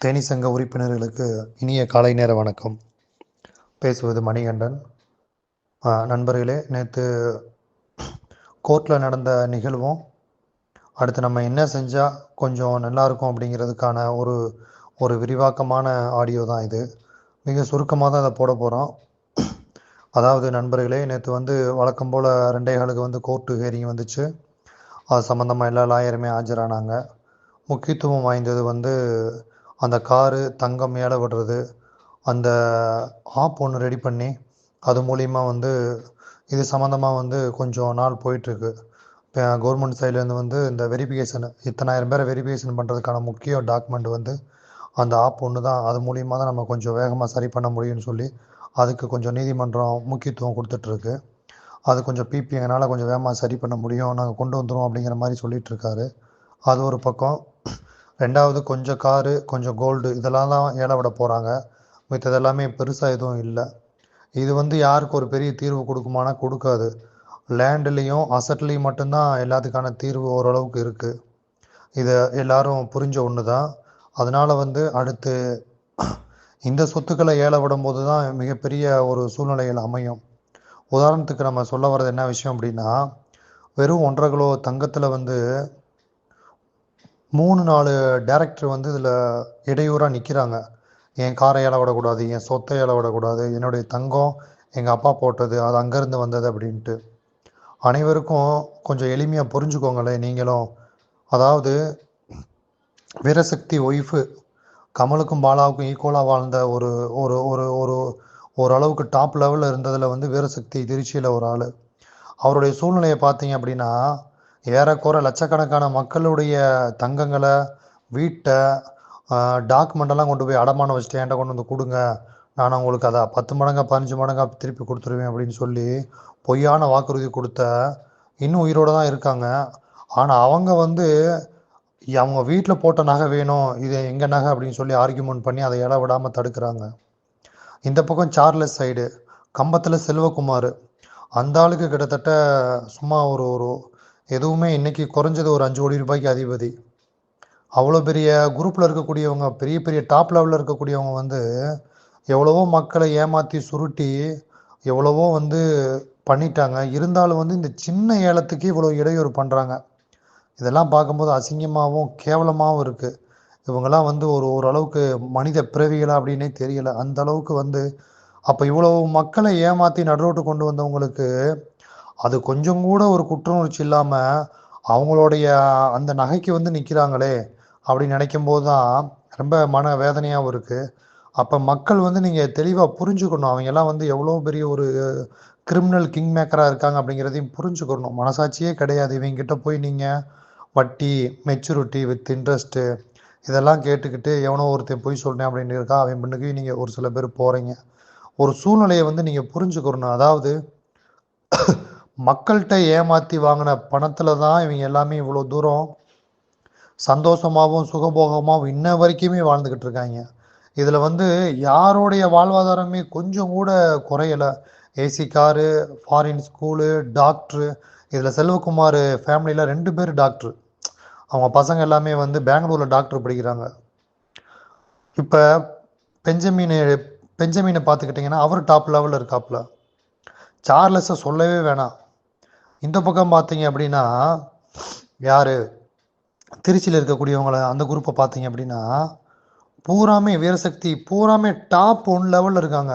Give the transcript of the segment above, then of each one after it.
தேனி சங்க உறுப்பினர்களுக்கு இனிய காலை நேர வணக்கம். பேசுவது மணிகண்டன். நண்பர்களே, நேற்று கோர்ட்டில் நடந்த நிகழ்வும் அடுத்து நம்ம என்ன செஞ்சால் கொஞ்சம் நல்லாயிருக்கும் அப்படிங்கிறதுக்கான ஒரு ஒரு விரிவாக்கமான ஆடியோ தான் இது. மிக சுருக்கமாக தான் அதை போட போகிறோம். அதாவது நண்பர்களே, நேற்று வழக்கம் போல் 2:15 கோர்ட்டு ஹியரிங் வந்துச்சு. அது சம்மந்தமாக எல்லா லாயருமே ஆஜரானாங்க. முக்கியத்துவம் வாய்ந்தது அந்த காரு தங்கம் ஏல விடுறது, அந்த ஆப் ஒன்று ரெடி பண்ணி அது மூலிமா இது சம்மந்தமாக கொஞ்சம் நாள் போயிட்டுருக்கு. இப்போ கவர்மெண்ட் சைட்லேருந்து இந்த வெரிஃபிகேஷன் இத்தனாயிரம் பேரை வெரிஃபிகேஷன் பண்ணுறதுக்கான முக்கிய டாக்குமெண்ட் அந்த ஆப் ஒன்று தான். அது மூலிமா தான் நம்ம கொஞ்சம் வேகமாக சரி பண்ண முடியும்னு சொல்லி அதுக்கு கொஞ்சம் நீதிமன்றம் முக்கியத்துவம் கொடுத்துட்ருக்கு. அது கொஞ்சம் பிபி எங்களால் கொஞ்சம் வேகமாக சரி பண்ண முடியும், நாங்கள் கொண்டு வந்துடுவோம் அப்படிங்கிற மாதிரி சொல்லிகிட்ருக்காரு. அது ஒரு பக்கம். ரெண்டாவது, கொஞ்சம் காரு கொஞ்சம் கோல்டு இதெல்லாம் தான் ஏல விட போகிறாங்க. மித்தது எல்லாமே பெருசாக எதுவும் இல்லை. இது யாருக்கு ஒரு பெரிய தீர்வு கொடுக்குமானா கொடுக்காது. லேண்ட்லேயும் அசட்லேயும் மட்டும்தான் எல்லாத்துக்கான தீர்வு ஓரளவுக்கு இருக்குது. இதை எல்லாரும் புரிஞ்ச ஒன்று தான். அதனால் அடுத்து இந்த சொத்துக்களை ஏல விடும்போது தான் மிகப்பெரிய ஒரு சூழ்நிலைகள் அமையும். உதாரணத்துக்கு நம்ம சொல்ல வர்றது என்ன விஷயம் அப்படின்னா, வெறும் 1.5 கிலோ தங்கத்தில் 3-4 டேரக்டர் இதில் இடையூறாக நிற்கிறாங்க. என் காரை ஏல விடக்கூடாது, என் சொத்தை ஏல விடக்கூடாது, என்னுடைய தங்கம் எங்கள் அப்பா போட்டது, அது அங்கேருந்து வந்தது அப்படின்ட்டு. அனைவருக்கும் கொஞ்சம் எளிமையாக புரிஞ்சுக்கோங்களேன் நீங்களும். அதாவது வீரசக்தி ஒய்ஃபு கமலுக்கும் பாலாவுக்கும் ஈக்குவலாக வாழ்ந்த ஒரு ஒரு ஒரு ஒரு ஓரளவுக்கு டாப் லெவலில் இருந்ததில் வீரசக்தி திருச்சியில் ஒரு ஆள். அவருடைய சூழ்நிலையை பார்த்தீங்க அப்படின்னா, ஏறக்குறை லட்சக்கணக்கான மக்களுடைய தங்கங்களை, வீட்டை, டாக்குமெண்டெல்லாம் கொண்டு போய் அடமானம் வச்சுட்டு என்கிட்ட கொண்டு வந்து கொடுங்க, நான் உங்களுக்கு அதை 10 மடங்கா 15 மடங்கா திருப்பி கொடுத்துருவேன் அப்படின்னு சொல்லி பொய்யான வாக்குறுதி கொடுத்த இன்னும் உயிரோடு தான் இருக்காங்க. ஆனால் அவங்க அவங்க வீட்டில் போட்ட நகை வேணும், இது எங்கள் நகை அப்படின்னு சொல்லி ஆர்கியூமெண்ட் பண்ணி அதை ஏல விடாமல் தடுக்கிறாங்க. இந்த பக்கம் சார்லஸ் சைடு கம்பத்தில் செல்வகுமார், அந்த ஆளுக்கு கிட்டத்தட்ட சும்மா ஒரு ஒரு எதுவுமே இன்னைக்கு குறைஞ்சது ஒரு 5 கோடி ரூபாய்க்கு அதிபதி. அவ்வளோ பெரிய குரூப்பில் இருக்கக்கூடியவங்க, பெரிய பெரிய டாப் லெவலில் இருக்கக்கூடியவங்க எவ்வளவோ மக்களை ஏமாற்றி சுருட்டி எவ்வளவோ பண்ணிட்டாங்க. இருந்தாலும் இந்த சின்ன ஏலத்துக்கு இவ்வளோ இடையூறு பண்ணுறாங்க. இதெல்லாம் பார்க்கும்போது அசிங்கமாகவும் கேவலமாகவும் இருக்குது. இவங்கெல்லாம் ஓரளவுக்கு மனித பிறவிகளா அப்படின்னே தெரியல. அந்த அளவுக்கு அப்போ இவ்வளவு மக்களை ஏமாற்றி நடுரோட்டு கொண்டு வந்தவங்களுக்கு அது கொஞ்சம் கூட ஒரு குற்றுணர்ச்சி இல்லாமல் அவங்களுடைய அந்த நகைக்கு நிற்கிறாங்களே அப்படின்னு நினைக்கும் போது தான் ரொம்ப மன வேதனையாகவும் இருக்குது. அப்போ மக்கள் நீங்கள் தெளிவாக புரிஞ்சுக்கணும். அவங்கெல்லாம் எவ்வளோ பெரிய ஒரு கிரிமினல் கிங் மேக்கராக இருக்காங்க அப்படிங்கிறதையும் புரிஞ்சுக்கணும். மனசாட்சியே கிடையாது இவங்ககிட்ட போய் நீங்கள் வட்டி, மெச்சூரிட்டி வித் இன்ட்ரெஸ்ட்டு இதெல்லாம் கேட்டுக்கிட்டு எவனோ ஒருத்தன் போய் சொல்கிறேன் அப்படின்னு இருக்கா அவன் பின்னுக்கு நீங்கள் ஒரு சில பேர் போகிறீங்க. ஒரு சூழ்நிலையை நீங்கள் புரிஞ்சுக்கணும். அதாவது மக்கள்கிட்ட ஏமாற்றி வாங்கின பணத்தில் தான் இவங்க எல்லாமே இவ்வளோ தூரம் சந்தோஷமாகவும் சுகபோகமாகவும் இன்ன வரைக்குமே வாழ்ந்துக்கிட்டு இருக்காங்க. இதில் யாருடைய வாழ்வாதாரமே கொஞ்சம் கூட குறையலை. AC car, foreign school, doctor. இதில் செல்வகுமார் ஃபேமிலியில் 2 பேர் டாக்டரு. அவங்க பசங்க எல்லாமே பெங்களூரில் டாக்டர் படிக்கிறாங்க. இப்போ பெஞ்சமினை பார்த்துக்கிட்டிங்கன்னா அவர் டாப் லெவலில் இருக்காப்புல. சார்லஸை சொல்லவே வேணாம். இந்த பக்கம் பார்த்தீங்க அப்படின்னா யார் திருச்சியில் இருக்கக்கூடியவங்களை அந்த குரூப்பை பார்த்தீங்க அப்படின்னா பூராமே வீரசக்தி பூராமே டாப் 1 லெவலில் இருக்காங்க.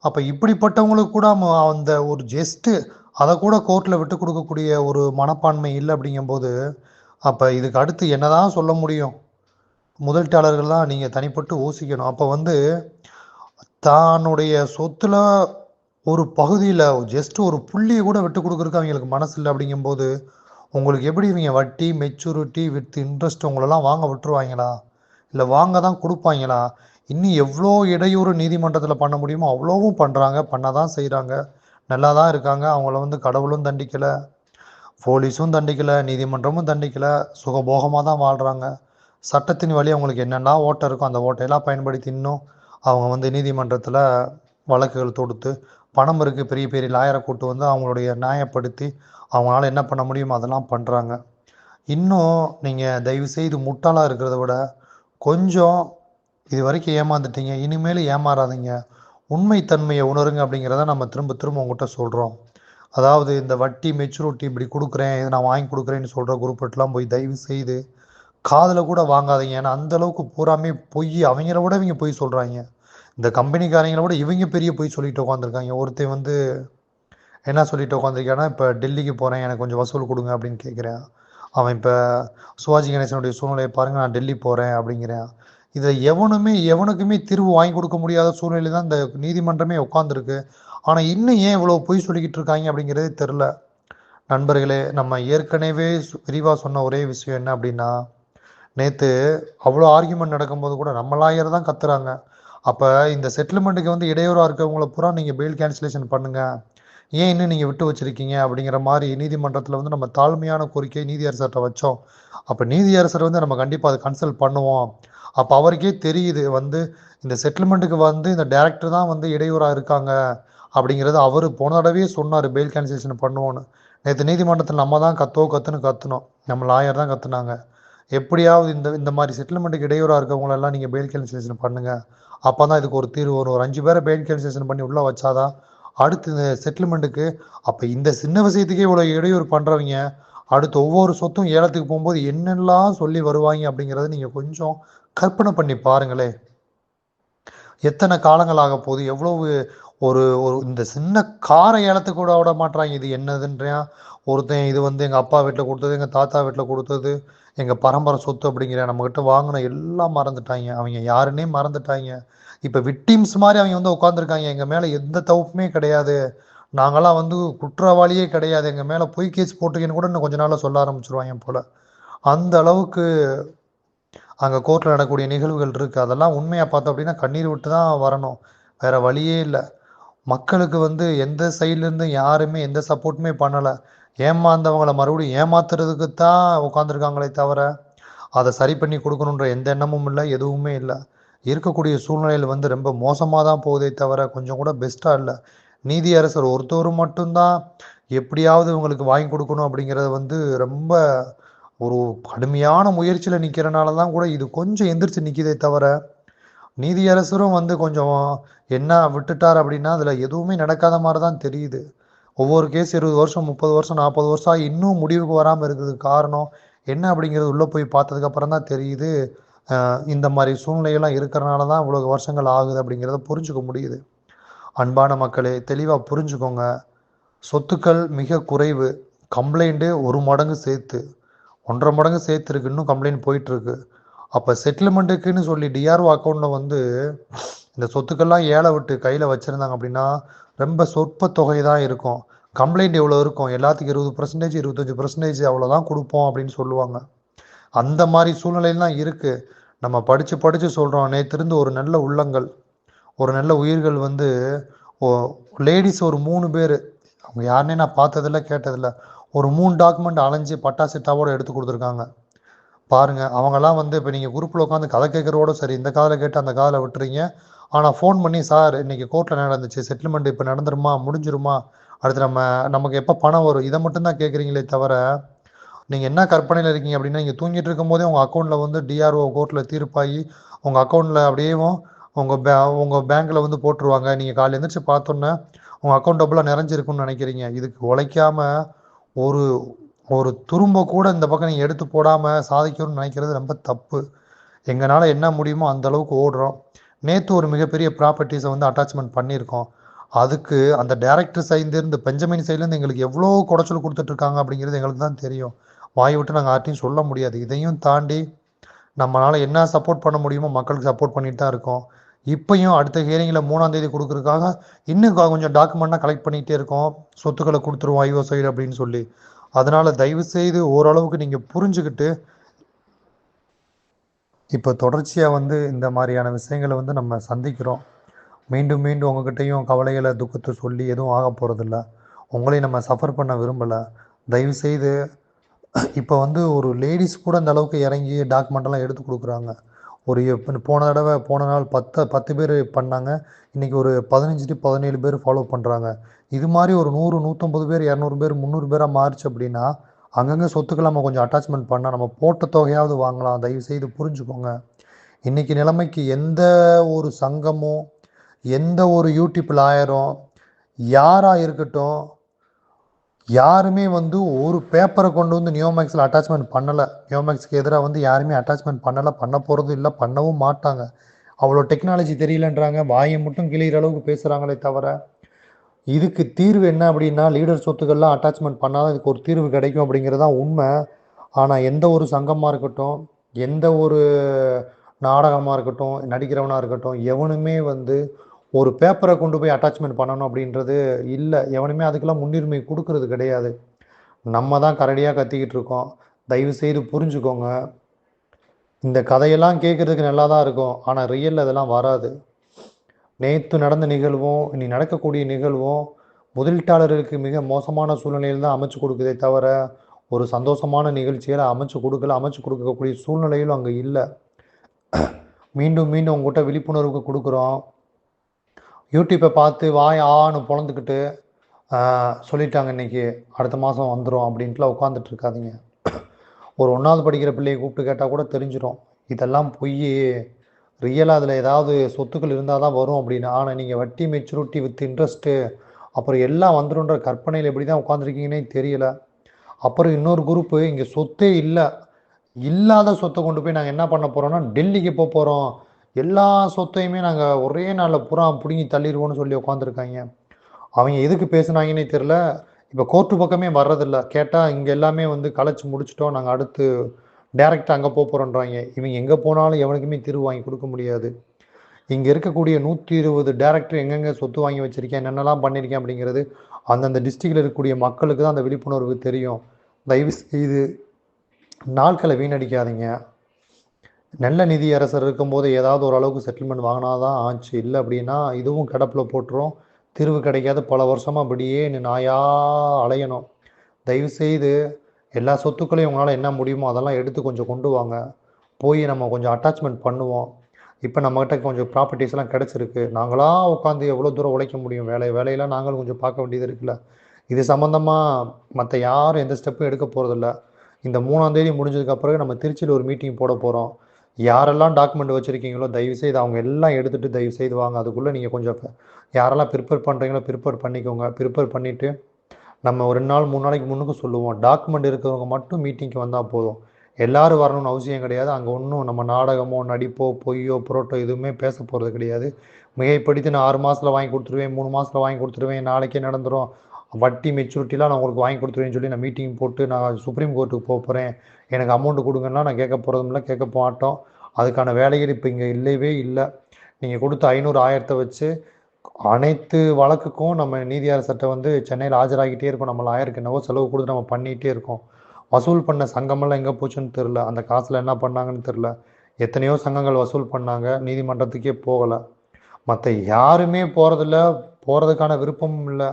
அப்போ இப்படிப்பட்டவங்களுக்கு கூட அந்த ஒரு ஜெஸ்ட்டு அதை கூட கோர்ட்டில் விட்டு கொடுக்கக்கூடிய ஒரு மனப்பான்மை இல்லை அப்படிங்கும்போது அப்போ இதுக்கு அடுத்து என்னதான் சொல்ல முடியும்? முதலீட்டாளர்கள்லாம் நீங்கள் தனிப்பட்டு யோசிக்கணும். அப்போ தன்னுடைய சொத்துல ஒரு பகுதியில் ஜஸ்ட் ஒரு புள்ளியை கூட விட்டு கொடுக்குறதுக்கு அவங்களுக்கு மனசு இல்லை அப்படிங்கும்போது உங்களுக்கு எப்படி இவங்க வட்டி, மெச்சூரிட்டி வித் இன்ட்ரெஸ்ட் உங்களெல்லாம் வாங்க விட்டுருவாங்களா? இல்லை வாங்க தான் கொடுப்பாங்களா? இன்னும் எவ்வளோ இடையூறு நீதிமன்றத்தில் பண்ண முடியுமோ அவ்வளோவும் பண்ணுறாங்க, பண்ண தான் செய்கிறாங்க. நல்லா தான் இருக்காங்க. அவங்கள கடவுளும் தண்டிக்கலை, போலீஸும் தண்டிக்கலை, நீதிமன்றமும் தண்டிக்கலை, சுகபோகமாக தான் வாழ்கிறாங்க. சட்டத்தின் வழி அவங்களுக்கு என்னென்னா ஓட்டை இருக்கோ அந்த ஓட்டையெல்லாம் பயன்படுத்தி இன்னும் அவங்க நீதிமன்றத்தில் வழக்குகள் தொடுத்து பணம் இருக்குது பெரிய பெரிய லாயரை கூட்டு அவங்களுடைய நியாயப்படுத்தி அவங்களால என்ன பண்ண முடியுமோ அதெல்லாம் பண்ணுறாங்க. இன்னும் நீங்கள் தயவுசெய்து முட்டாளாக இருக்கிறத விட கொஞ்சம் இது வரைக்கும் ஏமாந்துட்டீங்க, இனிமேல் ஏமாறாதீங்க. உண்மைத்தன்மையை உணருங்க அப்படிங்கிறத நம்ம திரும்ப திரும்ப உங்ககிட்ட சொல்கிறோம். அதாவது இந்த வட்டி மெச்சூரிட்டி இப்படி கொடுக்குறேன், இதை நான் வாங்கி கொடுக்குறேன்னு சொல்கிற குரூப்லாம் போய் தயவு செய்து காதில் கூட வாங்காதீங்க. ஏன்னா அந்த அளவுக்கு பூராமே பொய். அவங்கள விட இவங்க பொய் சொல்கிறாங்க. இந்த கம்பெனிக்காரங்கள விட இவங்க பெரிய பொய் சொல்லிட்டு உட்காந்துருக்காங்க. ஒருத்தன் வந்து என்ன சொல்லிட்டு உட்காந்துருக்கான்னா, இப்போ டெல்லிக்கு போகிறேன், எனக்கு கொஞ்சம் வசூல் கொடுங்க அப்படின்னு கேட்குறேன். அவன் இப்போ சிவாஜி கணேசனுடைய சூழ்நிலையை பாருங்கள், நான் டெல்லி போகிறேன் அப்படிங்கிறேன். இதை எவனுக்குமே தீர்வு வாங்கி கொடுக்க முடியாத சூழ்நிலை தான் இந்த நீதிமன்றமே உட்காந்துருக்கு. ஆனால் இன்னும் ஏன் இவ்வளோ பொய் சொல்லிக்கிட்டு இருக்காங்க அப்படிங்கிறதே தெரில. நண்பர்களே, நம்ம ஏற்கனவே விரிவாக சொன்ன ஒரே விஷயம் என்ன அப்படின்னா, நேற்று அவ்வளோ ஆர்கியூமெண்ட் நடக்கும்போது கூட நம்ம லாயர் தான் கத்துறாங்க. அப்போ இந்த செட்டில்மெண்ட்டுக்கு வந்து இடையூறாக இருக்கவங்களை பூரா நீங்கள் பெயில் கேன்சலேஷன் பண்ணுங்கள், ஏன் இன்னும் நீங்கள் விட்டு வச்சிருக்கீங்க அப்படிங்கிற மாதிரி நீதிமன்றத்தில் வந்து நம்ம தாழ்மையான கோரிக்கை நீதியரசர்கிட்ட வச்சோம். அப்போ நீதியரசர் வந்து நம்ம கண்டிப்பாக அதை கன்சல்ட் பண்ணுவோம். அப்போ அவருக்கே தெரியுது வந்து இந்த செட்டில்மெண்ட்டுக்கு வந்து இந்த டேரக்டர் தான் வந்து இடையூறாக இருக்காங்க அப்படிங்கிறது அவர் போன தடவையே சொன்னார், பெயில் கேன்சலேஷன் பண்ணுவோன்னு. நேற்று நீதிமன்றத்தில் நம்ம தான் கத்துன்னு கத்துனோம், நம்ம லாயர் தான் கத்துனாங்க. எப்படியாவது இந்த இந்த மாதிரி செட்டில்மெண்ட்டுக்கு இடையூறாக இருக்கவங்களெல்லாம் நீங்கள் பெயில் கேன்சலேஷன் பண்ணுங்கள், அப்போ தான் இதுக்கு ஒரு தீர்வு வரும். ஒரு 5 பேரை பெயில் கேன்சலேஷன் பண்ணி உள்ளே வச்சாதான் அடுத்து இந்த செட்டில்மெண்ட்டுக்கு. அப்போ இந்த சின்ன விஷயத்துக்கே இவ்வளோ இடையூறு பண்ணுறவங்க அடுத்து ஒவ்வொரு சொத்தும் ஏலத்துக்கு போகும்போது என்னெல்லாம் சொல்லி வருவாங்க அப்படிங்கிறத நீங்கள் கொஞ்சம் கற்பனை பண்ணி பாருங்களே. எத்தனை காலங்கள் ஆக போகுது, எவ்வளவு ஒரு ஒரு இந்த சின்ன காரை ஏலத்துக்கு கூட விட மாட்டாங்க. இது என்னதுன்றான் ஒருத்தன், இது வந்து எங்கள் அப்பா வீட்டில் கொடுத்தது, எங்கள் தாத்தா வீட்டில் கொடுத்தது, எங்கள் பரம்பரை சொத்து அப்படிங்கிற நம்மக்கிட்ட வாங்கின எல்லாம் மறந்துட்டாங்க. அவங்க யாருன்னே மறந்துட்டாங்க. இப்போ விக்டிம்ஸ் மாதிரி அவங்க வந்து உட்காந்துருக்காங்க. எங்கள் மேலே எந்த தவப்புமே கிடையாது, நாங்களாம் வந்து குற்றவாளியே கிடையாது, எங்கள் மேலே பொய் கேஸ் போட்டிருக்கேன்னு கூட இன்னும் கொஞ்ச நாளில் சொல்ல ஆரம்பிச்சிருவாங்க போல். அந்த அளவுக்கு அங்கே கோர்ட்டில் நடக்கக்கூடிய நிகழ்வுகள் இருக்குது. அதெல்லாம் உண்மையாக பார்த்தோம் அப்படின்னா கண்ணீர் விட்டு தான் வரணும், வேறு வழியே இல்லை. மக்களுக்கு வந்து எந்த சைட்லேருந்து யாருமே எந்த சப்போர்ட்டுமே பண்ணலை. ஏமாந்தவங்களை மறுபடியும் ஏமாத்துறதுக்கு தான் உட்காந்துருக்காங்களே தவிர அதை சரி பண்ணி கொடுக்கணுன்ற எந்த எண்ணமும் இல்லை, எதுவுமே இல்லை. இருக்கக்கூடிய சூழ்நிலையில் வந்து ரொம்ப மோசமாக தான் போகுதே தவிர கொஞ்சம் கூட பெஸ்ட்டாக இல்லை. நீதியரசர் ஒருத்தர் மட்டும்தான் எப்படியாவது இவங்களுக்கு வாங்கி கொடுக்கணும் அப்படிங்கிறத வந்து ரொம்ப ஒரு கடுமையான முயற்சியில் நிற்கிறனால தான் கூட இது கொஞ்சம் எந்திரிச்சு நிற்கிதே தவிர, நீதியரசரும் வந்து கொஞ்சம் என்ன விட்டுட்டார் அப்படின்னா அதில் எதுவுமே நடக்காத மாதிரி தான் தெரியுது. ஒவ்வொரு கேஸ் 20 வருஷம் 30 வருஷம் 40 வருஷம் இன்னும் முடிவுக்கு வராமல் இருக்கிறதுக்கு காரணம் என்ன அப்படிங்கிறது உள்ளே போய் பார்த்ததுக்கு அப்புறம் தான் தெரியுது. இந்த மாதிரி சூழ்நிலையெல்லாம் இருக்கிறனால தான் இவ்வளோ வருஷங்கள் ஆகுது அப்படிங்கிறத புரிஞ்சுக்க முடியுது. அன்பான மக்களே, தெளிவாக புரிஞ்சுக்கோங்க. சொத்துக்கள் மிக குறைவு, கம்ப்ளைண்ட்டு 1 மடங்கு சேர்த்து 1.5 மடங்கு சேர்த்துருக்கு, இன்னும் கம்ப்ளைண்ட் போயிட்டுருக்கு. அப்போ செட்டில்மெண்ட்டுக்குன்னு சொல்லி டிஆர்ஓ அக்கௌண்ட்டில் வந்து இந்த சொத்துக்கள்லாம் ஏழை விட்டு கையில் வச்சுருந்தாங்க அப்படின்னா ரொம்ப சொற்ப தொகை தான் இருக்கும். கம்ப்ளைண்ட் எவ்வளோ இருக்கும், எல்லாத்துக்கும் 20% 25% அவ்வளோதான் கொடுப்போம் அப்படின்னு சொல்லுவாங்க. அந்த மாதிரி சூழ்நிலையில் தான் இருக்குது. நம்ம படித்து சொல்கிறோம். நேற்றிருந்து ஒரு நல்ல உள்ளங்கள், ஒரு நல்ல உயிர்கள் வந்து லேடிஸ் ஒரு 3 பேர், அவங்க யாருன்னே நான் பார்த்ததில்ல கேட்டதில்ல, ஒரு 3 டாக்குமெண்ட் அலைஞ்சு பட்டா சிட்டாவோட எடுத்து கொடுத்துருக்காங்க பாருங்கள். அவங்கெல்லாம் வந்து இப்போ நீங்கள் குரூப்பில் உட்காந்து கதை கேட்குறோட சரி, இந்த காதில் கேட்டு அந்த காதில் விட்டுறீங்க. ஆனால் ஃபோன் பண்ணி, சார் இன்றைக்கி கோர்ட்டில் நடந்துச்சு, செட்டில்மெண்ட் இப்போ நடந்துருமா முடிஞ்சிருமா, அடுத்து நமக்கு எப்போ பணம் வரும், இதை மட்டும்தான் கேட்குறீங்களே தவிர நீங்கள் என்ன கற்பனையில் இருக்கீங்க அப்படின்னா, நீங்கள் தூங்கிட்டு இருக்கும் போதே உங்கள் அக்கௌண்ட்டில் வந்து டிஆர்ஓ கோர்ட்டில் தீர்ப்பாகி உங்கள் அக்கௌண்ட்டில் அப்படியேவும் உங்கள் பேங்க்கில் வந்து போட்டுருவாங்க. நீங்கள் காலையில் எழுந்திரிச்சு பார்த்தோன்னே உங்கள் அக்கௌண்ட் டபுளாக நிறைஞ்சிருக்குன்னு நினைக்கிறீங்க. இதுக்கு உழைக்காமல் ஒரு ஒரு துரும்ப கூட இந்த பக்கம் நீங்கள் எடுத்து போடாமல் சாதிக்கணும்னு நினைக்கிறது ரொம்ப தப்பு. எங்களால் என்ன முடியுமோ அந்த அளவுக்கு ஓடுறோம். நேற்று ஒரு மிகப்பெரிய ப்ராப்பர்ட்டிஸை வந்து அட்டாச்மெண்ட் பண்ணியிருக்கோம். அதுக்கு அந்த டேரக்டர் சைட்லேருந்து பெஞ்சமின் சைட்லேருந்து எங்களுக்கு எவ்வளோ குடைச்சல் கொடுத்துட்ருக்காங்க அப்படிங்கிறது எங்களுக்கு தான் தெரியும். வாய் விட்டு நாங்கள் யார்ட்டையும் சொல்ல முடியாது. இதையும் தாண்டி நம்மளால் என்ன சப்போர்ட் பண்ண முடியுமோ மக்களுக்கு சப்போர்ட் பண்ணிட்டு தான் இருக்கோம். இப்பயும் அடுத்த ஹியரிங்கில் 3ஆம் தேதி கொடுக்குறதுக்காக இன்னும் கொஞ்சம் டாக்குமெண்ட்லாம் கலெக்ட் பண்ணிகிட்டே இருக்கோம். சொத்துக்களை கொடுத்துருவோம் ஐஓ சைடு அப்படின்னு சொல்லி. அதனால் தயவுசெய்து ஓரளவுக்கு நீங்கள் புரிஞ்சுக்கிட்டு, இப்போ தொடர்ச்சியாக வந்து இந்த மாதிரியான விஷயங்களை வந்து நம்ம சந்திக்கிறோம். மீண்டும் மீண்டும் உங்ககிட்டையும் கவலைகளை துக்கத்தை சொல்லி எதுவும் ஆக போகிறதில்ல. உங்களையும் நம்ம சஃபர் பண்ண விரும்பலை. தயவுசெய்து இப்போ வந்து ஒரு லேடிஸ் கூட அந்த அளவுக்கு இறங்கி டாக்குமெண்ட்டெல்லாம் எடுத்து கொடுக்குறாங்க. ஒரு போன நாள் 10 பேர் பண்ணாங்க. இன்றைக்கி ஒரு 15 to 17 பேர் ஃபாலோ பண்ணுறாங்க. இது மாதிரி ஒரு 100 150 பேர் 200 பேர் 300 பேராக மாறிச்சு அப்படின்னா அங்கங்கே சொத்துக்கள் நம்ம கொஞ்சம் அட்டாச்மெண்ட் பண்ணால் நம்ம போட்ட தொகையாவது வாங்கலாம். தயவுசெய்து புரிஞ்சுக்கோங்க. இன்னைக்கு நிலைமைக்கு எந்த ஒரு சங்கமோ, எந்த ஒரு யூடியூப் லாயரோ, யாரா இருக்கட்டும், யாருமே வந்து ஒரு பேப்பரை கொண்டு வந்து நியோமேக்ஸில் அட்டாச்மெண்ட் பண்ணலை. நியோமேக்ஸ்க்கு எதிராக வந்து யாருமே அட்டாச்மெண்ட் பண்ணலை, பண்ண போகிறது இல்லை, பண்ணவும் மாட்டாங்க. அவ்வளோ டெக்னாலஜி தெரியலன்றாங்க, வாயை மட்டும் கிழிகிற அளவுக்கு பேசுகிறாங்களே தவிர, இதுக்கு தீர்வு என்ன அப்படின்னா, லீடர் சொத்துக்கள்லாம் அட்டாச்மெண்ட் பண்ணாதான் இதுக்கு ஒரு தீர்வு கிடைக்கும் அப்படிங்கிறது தான் உண்மை. ஆனால் எந்த ஒரு சங்கமாக இருக்கட்டும், எந்த ஒரு நாடகமாக இருக்கட்டும், நடிக்கிறவனாக இருக்கட்டும், எவனுமே வந்து ஒரு பேப்பரை கொண்டு போய் அட்டாச்மெண்ட் பண்ணணும் அப்படின்றது இல்லை. எவனுமே அதுக்கெல்லாம் முன்னுரிமை கொடுக்கறது கிடையாது. நம்ம தான் கரடியாக கத்திக்கிட்டு இருக்கோம். தயவு செய்து புரிஞ்சுக்கோங்க. இந்த கதையெல்லாம் கேட்குறதுக்கு நல்லா தான் இருக்கும், ஆனால் ரியலில் அதெல்லாம் வராது. நேற்று நடந்த நிகழ்வும் இனி நடக்கக்கூடிய நிகழ்வும் முதலீட்டாளர்களுக்கு மிக மோசமான சூழ்நிலையில் தான் அமைச்சு கொடுக்குதே தவிர, ஒரு சந்தோஷமான நிகழ்ச்சிகளை அமைச்சு கொடுக்கல. அமைச்சு கொடுக்கக்கூடிய சூழ்நிலையும் அங்கே இல்லை. மீண்டும் மீண்டும் உங்கள்கிட்ட விழிப்புணர்வுக்கு கொடுக்குறோம். யூடியூப்பை பார்த்து வாய் ஆன்னு பொழந்துக்கிட்டு சொல்லிட்டாங்க இன்னைக்கு அடுத்த மாதம் வந்துடும் அப்படின்ட்டுலாம் உட்காந்துட்டு இருக்காதீங்க. ஒரு 1வது படிக்கிற பிள்ளையை கூப்பிட்டு கேட்டால் கூட தெரிஞ்சிடும் இதெல்லாம் பொய், ரியலாக அதில் ஏதாவது சொத்துக்கள் இருந்தால் தான் வரும் அப்படின்னு. ஆனால் நீங்கள் வட்டி, மெச்சூரிட்டி வித் இன்ட்ரெஸ்ட்டு அப்புறம் எல்லாம் வந்துடும்ன்ற கற்பனையில் எப்படி தான் உட்காந்துருக்கீங்கன்னே தெரியல. அப்புறம் இன்னொரு குரூப்பு, இங்கே சொத்தே இல்லை, இல்லாத சொத்தை கொண்டு போய் நாங்கள் என்ன பண்ண போகிறோம்னா டெல்லிக்கு போக போகிறோம், எல்லா சொத்தையுமே நாங்கள் ஒரே நாளில் புறா பிடுங்கி தள்ளிடுவோம்னு சொல்லி உட்காந்துருக்காங்க. அவங்க எதுக்கு பேசுனாங்கன்னே தெரில. இப்போ கோர்ட்டு பக்கமே வர்றதில்ல. கேட்டால் இங்கே எல்லாமே வந்து கலைச்சி முடிச்சிட்டோம், நாங்கள் அடுத்து டேரெக்டாக அங்கே போகிறோன்றாங்க. இவங்க எங்கே போனாலும் எவனுக்குமே தீர்வு வாங்கி கொடுக்க முடியாது. இங்கே இருக்கக்கூடிய 120 டேரக்டர் எங்கெங்கே சொத்து வாங்கி வச்சுருக்கேன், என்னென்னலாம் பண்ணியிருக்கேன் அப்படிங்கிறது அந்தந்த டிஸ்ட்ரிக்டில் இருக்கக்கூடிய மக்களுக்கு தான் அந்த விழிப்புணர்வு தெரியும். தயவு செய்து நாட்களை வீணடிக்காதீங்க. நல்ல நிதியரசர் இருக்கும்போது ஏதாவது ஓரளவுக்கு செட்டில்மெண்ட் வாங்கினா தான் ஆச்சு. இல்லை அப்படின்னா இதுவும் கிடப்பில் போட்டுரும். தீர்வு கிடைக்காது. பல வருஷமாக அப்படியே நாயா அலையணும். தயவுசெய்து எல்லா சொத்துக்களையும் உங்களால் என்ன முடியுமோ அதெல்லாம் எடுத்து கொஞ்சம் கொண்டு வாங்க. போய் நம்ம கொஞ்சம் அட்டாச்மெண்ட் பண்ணுவோம். இப்போ நம்மகிட்ட கொஞ்சம் ப்ராப்பர்ட்டிஸ்லாம் கிடச்சிருக்கு. நாங்களாக உட்காந்து எவ்வளோ தூரம் உழைக்க முடியும்? வேலையெல்லாம் நாங்களும் கொஞ்சம் பார்க்க வேண்டியது இருக்குல்ல. இது சம்மந்தமாக மற்ற யாரும் எந்த ஸ்டெப்பும் எடுக்க போகிறதில்ல. இந்த 3ஆம் தேதி முடிஞ்சதுக்கப்புறம் நம்ம திருச்சியில் ஒரு மீட்டிங் போட போகிறோம். யாரெல்லாம் டாக்குமெண்ட் வச்சுருக்கீங்களோ தயவுசெய்து அவங்க எல்லாம் எடுத்துகிட்டு தயவுசெய்து வாங்க. அதுக்குள்ளே நீங்கள் கொஞ்சம் யாரெல்லாம் ப்ரிப்பேர் பண்ணுறீங்களோ ப்ரிப்பேர் பண்ணிக்கோங்க. ப்ரிப்பேர் பண்ணிவிட்டு நம்ம ஒரு 2 நாள் 3 நாளைக்கு முன்னுக்கு சொல்லுவோம். டாக்குமெண்ட் இருக்கிறவங்க மட்டும் மீட்டிங்க்கு வந்தால் போதும். எல்லாரும் வரணும்னு அவசியம் கிடையாது. அங்கே ஒன்றும் நம்ம நாடகமோ, நடிப்போ, பொய்யோ, புரோட்டோ எதுவுமே பேச போகிறது கிடையாது. மிகைப்படுத்தி நான் 6 மாதத்தில் வாங்கி கொடுத்துருவேன், 3 மாதத்தில் வாங்கி கொடுத்துருவேன், நாளைக்கே நடந்துடும், வட்டி மெச்சூரிட்டிலாம் நான் உங்களுக்கு வாங்கி கொடுத்துருவேன்னு சொல்லி நான் மீட்டிங் போட்டு நான் சுப்ரீம் கோர்ட்டுக்கு போகிறேன், எனக்கு அமௌண்ட்டு கொடுங்கன்னா நான் கேட்க போகிறதும் இல்லை, கேட்க மாட்டோம். அதுக்கான வேலைகள் இப்போ இங்கே இல்லவே இல்லை. நீங்கள் கொடுத்த 500 1000 வச்சு அனைத்து வழக்குக்கும் நம்ம நீதியரசர்கிட்ட வந்து சென்னையில் ஆஜராகிட்டே இருக்கோம். நம்ம லாயருக்கு என்னவோ செலவு கொடுத்து நம்ம பண்ணிகிட்டே இருக்கோம். வசூல் பண்ண சங்கமெல்லாம் எங்கே போச்சுன்னு தெரில. அந்த காசில் என்ன பண்ணாங்கன்னு தெரில. எத்தனையோ சங்கங்கள் வசூல் பண்ணாங்க, நீதிமன்றத்துக்கே போகலை. மற்ற யாருமே போகிறதில்ல, போகிறதுக்கான விருப்பமும் இல்லை.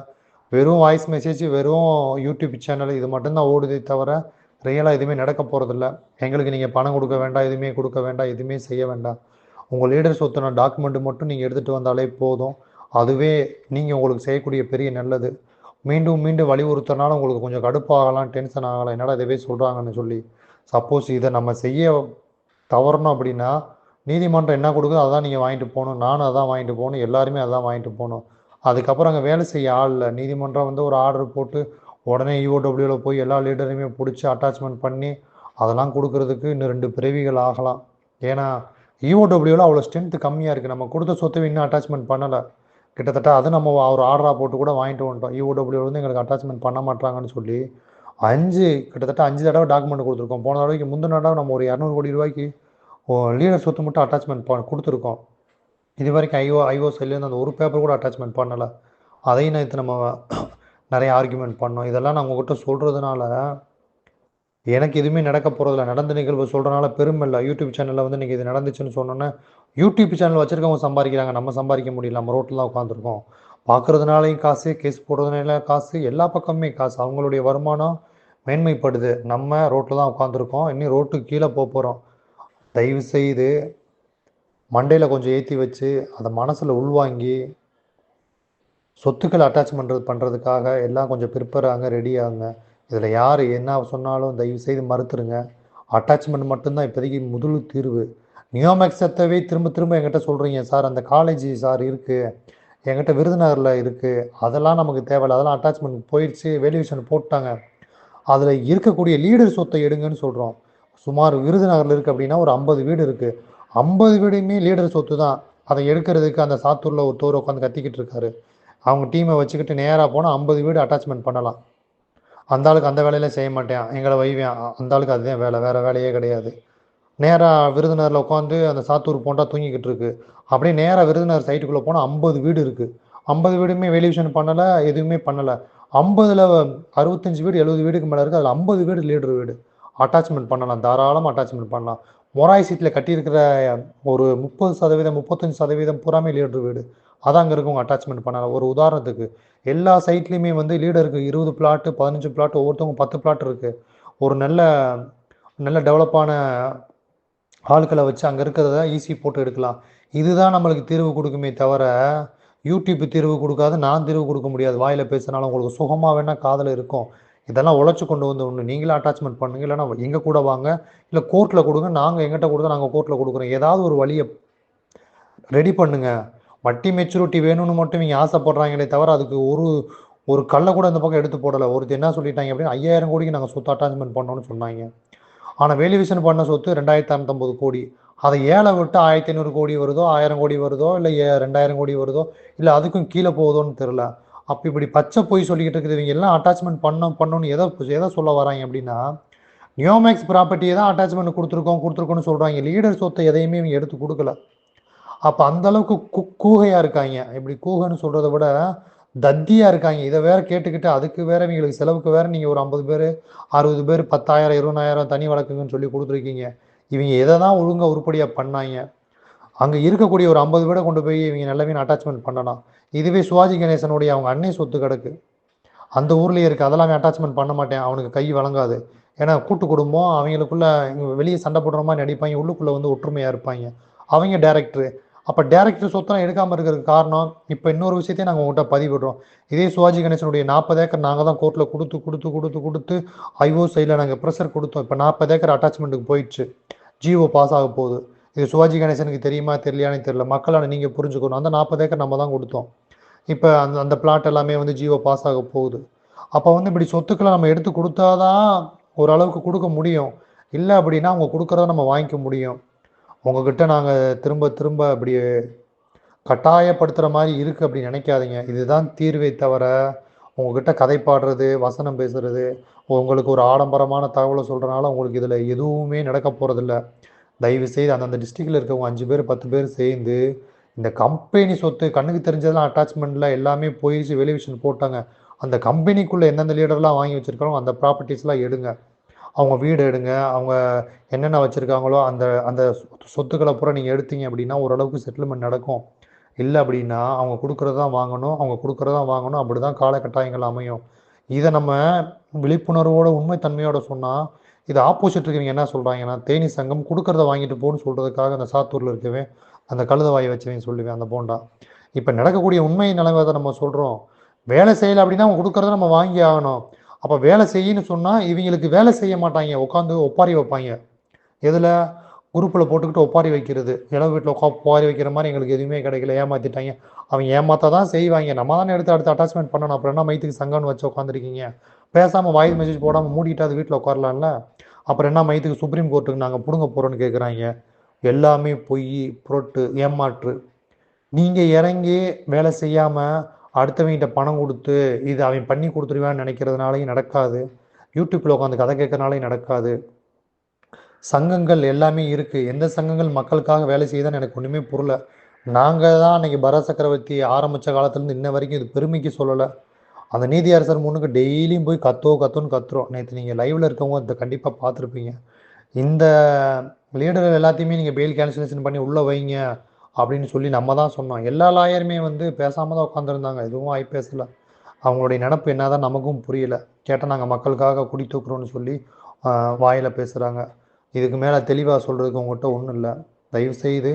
வெறும் வாய்ஸ் மெசேஜ், வெறும் யூடியூப் சேனல் இது மட்டும்தான் ஓடுதே தவிர ரியலாக எதுவுமே நடக்க போகிறதில்ல. எங்களுக்கு நீங்கள் பணம் கொடுக்க வேண்டாம், எதுவுமே கொடுக்க வேண்டாம், எதுவுமே செய்ய வேண்டாம். உங்கள் லீடர் சொத்துன டாக்குமெண்ட் மட்டும் நீங்கள் எடுத்துகிட்டு வந்தாலே போதும். அதுவே நீங்கள் உங்களுக்கு செய்யக்கூடிய பெரிய நல்லது. மீண்டும் மீண்டும் வலியுறுத்தினாலும் உங்களுக்கு கொஞ்சம் கடுப்பாகலாம், டென்ஷன் ஆகலாம், என்னடா இதுவே சொல்கிறாங்கன்னு சொல்லி. சப்போஸ் இதை நம்ம செய்ய தவறணும் அப்படின்னா நீதிமன்றம் என்ன கொடுக்குதோ அதான் நீங்கள் வாங்கிட்டு போகணும். நானும் அதான் வாங்கிட்டு போகணும், எல்லாருமே அதான் வாங்கிட்டு போகணும். அதுக்கப்புறம் அங்கே வேலை செய்ய ஆள் இல்லை. நீதிமன்றம் வந்து ஒரு ஆர்டர் போட்டு உடனே இஓடபிள்யூவில் போய் எல்லா லீடரையுமே பிடிச்சி அட்டாச்மெண்ட் பண்ணி அதெல்லாம் கொடுக்கறதுக்கு இன்னும் 2 பிறவிகள் ஆகலாம். ஏன்னா இஓடபிள்யூவில் அவ்வளோ ஸ்ட்ரென்த்து கம்மியாக இருக்குது. நம்ம கொடுத்த சொத்தை இன்னும் அட்டாச்மெண்ட் பண்ணலை. கிட்டத்தட்ட அது நம்ம ஒரு ஆர்டராக போட்டு கூட வாங்கிட்டு வந்துட்டோம். இஓடபிள்யூ வந்து எங்களுக்கு அட்டாச்மெண்ட் பண்ண மாட்டாங்கன்னு சொல்லி கிட்டத்தட்ட 5 தடவை டாக்குமெண்ட் கொடுத்துருக்கோம். போன தடவைக்கு முந்தின தடவை நம்ம ஒரு 200 கோடி ரூபாய்க்கு லீடர் சொத்து மட்டும் அட்டாச்மெண்ட் கொடுத்துருக்கோம். இது வரைக்கும் ஐஓ செல்லேருந்து அந்த ஒரு பேப்பர் கூட அட்டாச்மெண்ட் பண்ணலை. அதையும் நேற்று நம்ம நிறைய ஆர்குமெண்ட் பண்ணோம். இதெல்லாம் நான் உங்ககிட்ட சொல்கிறதுனால எனக்கு எதுவுமே நடக்க போகிறதில்ல. நடந்த நிகழ்வு சொல்கிறனால பெருமை இல்லை. யூடியூப் சேனலில் வந்து நீங்கள் இது நடந்துச்சுன்னு சொன்னோன்னே யூடியூப் சேனல் வச்சுருக்கவங்க சம்பாதிக்கிறாங்க, நம்ம சம்பாதிக்க முடியல. நம்ம ரோட்டில் தான் உட்காந்துருக்கோம். பார்க்குறதுனாலையும் காசு, கேஸ் போடுறதுனால காசு, எல்லா பக்கமுமே காசு. அவங்களுடைய வருமானம் மேன்மைப்படுது. நம்ம ரோட்டில் தான் உட்காந்துருக்கோம். இன்னும் ரோட்டுக்கு கீழே போகிறோம். தயவுசெய்து மண்டையில் கொஞ்சம் ஏற்றி வச்சு அதை மனசில் உள்வாங்கி சொத்துக்கள் அட்டாச் பண்ணுறதுக்காக எல்லாம் கொஞ்சம் ப்ரிப்பேர் ஆகுங்க, ரெடி ஆகுங்க. இதில் யார் என்ன சொன்னாலும் தயவுசெய்து மறுத்துருங்க. அட்டாச்மெண்ட் மட்டும்தான் இப்போதைக்கு முதல் தீர்வு. நியோமேக்ஸத்தவே திரும்ப திரும்ப என்கிட்ட சொல்கிறீங்க சார், அந்த காலேஜ் சார் இருக்குது, என்கிட்ட விருதுநகரில் இருக்குது, அதெல்லாம் நமக்கு தேவையில்ல, அதெல்லாம் அட்டாச்மெண்ட் போயிடுச்சு, வேல்யூவேஷன் போட்டாங்க, அதில் இருக்கக்கூடிய லீடர் சொத்தை எடுங்கன்னு சொல்கிறோம். சுமார் விருதுநகரில் இருக்குது அப்படின்னா ஒரு 50 வீடு இருக்குது, 50 வீடுமே லீடர் சொத்து தான். அதை எடுக்கிறதுக்கு அந்த சாத்தூரில் ஒருத்தவர் உட்காந்து கத்திக்கிட்டு இருக்காரு. அவங்க டீமை வச்சுக்கிட்டு நேராக போனால் 50 வீடு அட்டாச்மெண்ட் பண்ணலாம். அந்த ஆளுக்கு அந்த வேலையில செய்ய மாட்டேன், எங்களை வைவேன், அந்த ஆளுக்கு அதுதான் வேலை, வேறு வேலையே கிடையாது. நேராக விருதுநகரில் உட்காந்து அந்த சாத்தூர் போண்டா தூங்கிக்கிட்டு இருக்கு. அப்படியே நேராக விருதுநகர் சைட்டுக்குள்ளே போனால் 50 வீடு இருக்குது. 50 வீடுமே வேல்யூவேஷன் பண்ணலை, எதுவுமே பண்ணலை. 50ல் 65 வீடு 70 வீடுக்கு மேலே இருக்குது. அதில் 50 வீடு லீடர் வீடு. அட்டாச்மெண்ட் பண்ணலாம், தாராளமாக அட்டாச்மெண்ட் பண்ணலாம். மொராய் சீட்டில் கட்டியிருக்கிற ஒரு 30% 35% பூராமே லீடர் வீடு. அதான் அங்கே இருக்கவங்க அட்டாச்மெண்ட் பண்ணலாம். ஒரு உதாரணத்துக்கு எல்லா சைட்லேயுமே வந்து லீடருக்கு 20 பிளாட்டு 15 பிளாட், ஒவ்வொருத்தவங்க 10 பிளாட் இருக்குது. ஒரு நல்ல நல்ல டெவலப்பான ஆட்களை வச்சு அங்கே இருக்கிறத ஈஸி போட்டு எடுக்கலாம். இதுதான் நம்மளுக்கு தீர்வு கொடுக்குமே தவிர, யூடியூப் தீர்வு கொடுக்காது, நான் தீர்வு கொடுக்க முடியாது. வாயில் பேசினாலும் உங்களுக்கு சுகமாக வேணால் காதில் இருக்கும். இதெல்லாம் உழைச்சி கொண்டு வந்து ஒன்று நீங்களே அட்டாச்மெண்ட் பண்ணுங்க, இல்லைன்னா எங்கள் கூட வாங்க, இல்லை கோர்ட்டில் கொடுங்க, நாங்கள் எங்கிட்ட கொடுத்தா நாங்கள் கோர்ட்டில் கொடுக்குறோம். ஏதாவது ஒரு வழியை ரெடி பண்ணுங்க. வட்டி மெச்சூரிட்டி வேணும்னு மட்டும் இவங்க ஆசைப்படுறாங்களே தவிர, அதுக்கு ஒரு கல்லை கூட இந்த பக்கம் எடுத்து போடலை. ஒருத்தர் என்ன சொல்லிட்டாங்க அப்படின்னா 5000 கோடிக்கு நாங்கள் சொத்து அட்டாச்மெண்ட் பண்ணோன்னு சொன்னாங்க. ஆனால் வேல்யூவேஷன் பண்ண சொத்து 2650 கோடி. அதை ஏழை விட்டு 1500 கோடி வருதோ, 1000 கோடி வருதோ, இல்லை 2000 கோடி வருதோ, இல்லை அதுக்கும் கீழே போகுதோன்னு தெரில. அப்போ இப்படி பச்சை போய் சொல்லிக்கிட்டு இருக்குது. இவங்க எல்லாம் அட்டாச்மெண்ட் பண்ணணும்னு எதை சொல்ல வராங்க அப்படின்னா, நியோமேக்ஸ் ப்ராப்பர்ட்டியை தான் அட்டாச்மெண்ட் கொடுத்துருக்கோன்னு சொல்கிறாங்க. லீடர் சொத்தை எதையுமே இவங்க எடுத்து கொடுக்கல. அப்போ அந்த அளவுக்கு கூகையாக இருக்காங்க. இப்படி கூகைன்னு சொல்கிறத விட தத்தியாக இருக்காங்க. இதை வேற கேட்டுக்கிட்டு அதுக்கு வேற இவங்களுக்கு செலவுக்கு வேற நீங்கள் ஒரு 50 பேர் 60 பேர் 10,000 20,000 தனி வழக்குங்கன்னு சொல்லி கொடுத்துருக்கீங்க. இவங்க எதை தான் ஒழுங்காக உருப்படியாக பண்ணாங்க. அங்கே இருக்கக்கூடிய ஒரு 50 பேரை கொண்டு போய் இவங்க நல்லவே அட்டாச்மெண்ட் பண்ணலாம். இதுவே சிவாஜி கணேசனுடைய அவங்க அன்னை சொத்து கிடக்கு, அந்த ஊர்லேயே இருக்குது, அதெல்லாம் அட்டாச்மெண்ட் பண்ண மாட்டேன், அவனுக்கு கை வழங்காது. ஏன்னா கூட்டு குடும்பம், அவங்களுக்குள்ள வெளியே சண்டை போடுற மாதிரி நடிப்பாங்க, உள்ளுக்குள்ளே வந்து ஒற்றுமையாக இருப்பாங்க. அவங்க டேரக்டரு. அப்போ டேரக்டர் சொத்தெல்லாம் எடுக்காமல் இருக்கிறதுக்கு காரணம், இப்போ இன்னொரு விஷயத்தையும் நாங்கள் உங்கள்கிட்ட பதிவிடுறோம். இதே சிவாஜி கணேசனுடைய 40 ஏக்கர் நாங்கள் தான் கோர்ட்டில் கொடுத்து ஐஓ சைடில் நாங்கள் ப்ரெஷர் கொடுத்தோம். இப்போ 40 ஏக்கர் அட்டாச்மெண்ட்டுக்கு போயிடுச்சு, ஜிஓ பாஸ் ஆக போகுது. இது சிவாஜி கணேசனுக்கு தெரியுமா தெரியலையானு தெரியல, மக்களால் நீங்கள் புரிஞ்சுக்கணும். அந்த 40 ஏக்கர் நம்ம தான் கொடுத்தோம். இப்போ அந்த பிளாட் எல்லாமே வந்து ஜிஓ பாஸ் ஆக போகுது. அப்போ வந்து இப்படி சொத்துக்களை நம்ம எடுத்து கொடுத்தாதான் ஓரளவுக்கு கொடுக்க முடியும். இல்லை அப்படின்னா அவங்க கொடுக்குறத நம்ம வாங்கிக்க முடியும். உங்ககிட்ட நாங்கள் திரும்ப திரும்ப அப்படி கட்டாயப்படுத்துகிற மாதிரி இருக்குது அப்படின்னு நினைக்காதீங்க. இதுதான் தீர்வை தவிர உங்ககிட்ட கதை பாடுறது, வசனம் பேசுறது, உங்களுக்கு ஒரு ஆடம்பரமான தகவலை சொல்கிறனால உங்களுக்கு இதில் எதுவுமே நடக்க போகிறதில்ல. தயவுசெய்து அந்தந்த டிஸ்ட்ரிக்டில் இருக்கவங்க 5 பேர் 10 பேர் சேர்ந்து இந்த கம்பெனி சொத்து கண்ணுக்கு தெரிஞ்சதெல்லாம் அட்டாச்மெண்ட்டில் எல்லாமே போயிடுச்சு, வேல்யூவேஷன் போட்டாங்க. அந்த கம்பெனிக்குள்ளே எந்தெந்த லீடர்லாம் வாங்கி வச்சுருக்காங்களோ அந்த ப்ராப்பர்ட்டிஸ்லாம் எடுங்க. அவங்க வீடு எடுங்க, அவங்க என்னென்ன வச்சுருக்காங்களோ அந்த அந்த சொத்துக்களை பூரா நீங்கள் எடுத்தீங்க அப்படின்னா ஓரளவுக்கு செட்டில்மெண்ட் நடக்கும். இல்லை அப்படின்னா அவங்க கொடுக்குறதான் வாங்கணும், அப்படி தான் காலகட்டாயங்கள் அமையும். இதை நம்ம விழிப்புணர்வோட உண்மைத்தன்மையோட சொன்னால், இது ஆப்போசிட் இருக்கவங்க என்ன சொல்கிறாங்கன்னா, தேனி சங்கம் கொடுக்குறத வாங்கிட்டு போகணும்னு சொல்கிறதுக்காக அந்த சாத்தூரில் இருக்கவே அந்த கழுத வாயை வச்சவங்க சொல்லுவேன் அந்த போண்டா. இப்போ நடக்கக்கூடிய உண்மை நிலைமை நம்ம சொல்கிறோம். வேலை செய்யலை அப்படின்னா அவங்க கொடுக்குறத நம்ம வாங்கி ஆகணும். அப்போ வேலை செய்யன்னு சொன்னால் இவங்களுக்கு வேலை செய்ய மாட்டாங்க, உட்காந்து ஒப்பாரி வைப்பாங்க. எதில்? குரூப்பில் போட்டுக்கிட்டு ஒப்பாரி வைக்கிறது. இளவு வீட்டில் ஒப்பாரி வைக்கிற மாதிரி எங்களுக்கு எதுவுமே கிடைக்கல, ஏமாற்றிட்டாங்க. அவங்க ஏமாற்ற தான் செய்வாங்க, நம்ம தானே எடுத்து அடுத்து அட்டாச்மெண்ட் பண்ணணும். அப்புறம் என்ன மைத்துக்கு சங்கம்னு வச்சு உட்காந்துருக்கீங்க? பேசாமல் வாய்ஸ் மெசேஜ் போடாமல் மூடிட்டு அது வீட்டில் உட்காரலாம்ல. அப்புறம் என்ன மைத்துக்கு சுப்ரீம் கோர்ட்டுக்கு நாங்கள் பிடுங்க போகிறோன்னு கேட்குறாங்க. எல்லாமே பொய், புரட்டு, ஏமாற்று. நீங்கள் இறங்கி வேலை செய்யாமல் அடுத்தவங்கிட்ட பணம் கொடுத்து இது அவன் பண்ணி கொடுத்துருவான்னு நினைக்கிறதுனாலையும் நடக்காது. யூடியூப்பில் உட்காந்து கதை கேட்கறனாலையும் நடக்காது. சங்கங்கள் எல்லாமே இருக்குது. எந்த சங்கங்கள் மக்களுக்காக வேலை செய்யுதான்னு எனக்கு ஒன்றுமே புரியல. நாங்கள் தான் அன்றைக்கி பரத் சக்கரவர்த்தி ஆரம்பித்த காலத்துலேருந்து இன்ன வரைக்கும் இது பெருமைக்கு சொல்லலை. அந்த நீதியரசர் முன்னுக்கு டெய்லியும் போய் கத்தோன்னு கத்துறோம். நேற்று நீங்கள் லைவில் இருக்கவங்க அதை கண்டிப்பாக பார்த்துருப்பீங்க. இந்த லீடர்கள் எல்லாத்தையுமே நீங்கள் பெயில் கேன்சலேஷன் பண்ணி உள்ளே வைங்க அப்படின்னு சொல்லி நம்ம தான் சொன்னோம். எல்லா லாயருமே வந்து பேசாமல் தான் உட்காந்துருந்தாங்க, எதுவும் ஆகி பேசலை. அவங்களுடைய நினப்பு என்ன தான் நமக்கும் புரியல. கேட்டால் நாங்கள் மக்களுக்காக குடி தூக்குறோன்னு சொல்லி வாயில் பேசுகிறாங்க. இதுக்கு மேலே தெளிவாக சொல்கிறதுக்கு உங்கள்கிட்ட ஒன்றும் இல்லை. தயவுசெய்து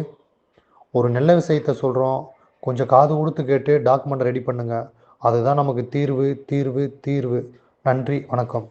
ஒரு நல்ல விஷயத்த சொல்கிறோம், கொஞ்சம் காது கொடுத்து கேட்டு டாக்குமெண்ட் ரெடி பண்ணுங்கள். அதுதான் நமக்கு தீர்வு. நன்றி, வணக்கம்.